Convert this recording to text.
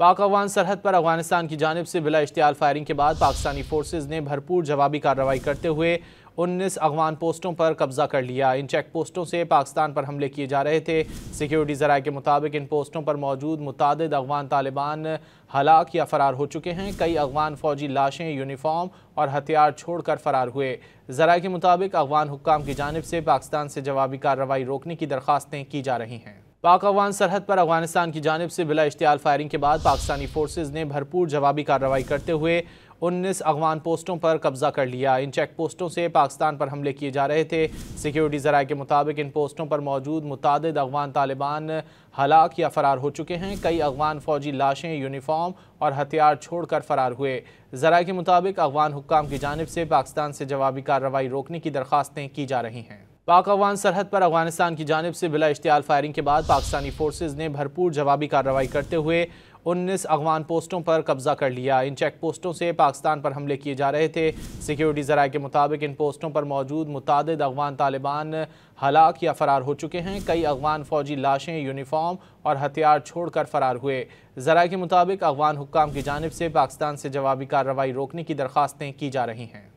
पाक अफगान सरहद पर अफगानिस्तान की जानिब से बिला इश्तियाल फायरिंग के बाद पाकिस्तानी फोर्सेज ने भरपूर जवाबी कार्रवाई करते हुए 19 अफगान पोस्टों पर कब्जा कर लिया। इन चेक पोस्टों से पाकिस्तान पर हमले किए जा रहे थे। सिक्योरिटी ज़राए के मुताबिक इन पोस्टों पर मौजूद मुतादिद अफगान तालिबान हलाक या फरार हो चुके हैं। कई अफगान फौजी लाशें, यूनिफॉर्म और हथियार छोड़कर फरार हुए। ज़राए के मुताबिक अफगान हुक्काम की जानिब से पाकिस्तान से जवाबी कार्रवाई रोकने की दरख्वास्तें की जा रही हैं। पाक अफगान सरहद पर अफगानिस्तान की जानिब से बिला इश्तियाल फायरिंग के बाद पाकिस्तानी फोर्सेज ने भरपूर जवाबी कार्रवाई करते हुए 19 अफगान पोस्टों पर कब्जा कर लिया। इन चेक पोस्टों से पाकिस्तान पर हमले किए जा रहे थे। सिक्योरिटी ज़राए के मुताबिक इन पोस्टों पर मौजूद मुतादिद अफगान तालिबान हलाक या फरार हो चुके हैं। कई अफगान फौजी लाशें, यूनिफॉर्म और हथियार छोड़कर फरार हुए। ज़राए के मुताबिक अफगान हुक्काम की जानिब से पाकिस्तान से जवाबी कार्रवाई रोकने की दरख्वास्तें की जा रही हैं। पाक अफगान सरहद पर अफगानिस्तान की जानिब से बिला इश्तियाल फायरिंग के बाद पाकिस्तानी फोर्सेज ने भरपूर जवाबी कार्रवाई करते हुए 19 अफगान पोस्टों पर कब्जा कर लिया। इन चेक पोस्टों से पाकिस्तान पर हमले किए जा रहे थे। सिक्योरिटी ज़राए के मुताबिक इन पोस्टों पर मौजूद मुतादिद अफगान तालिबान हलाक या फरार हो चुके हैं। कई अफगान फौजी लाशें, यूनिफॉर्म और हथियार छोड़कर फरार हुए। ज़राए के मुताबिक अफगान हुक्काम की जानिब से पाकिस्तान से जवाबी कार्रवाई रोकने की दरख्वास्तें की जा रही हैं।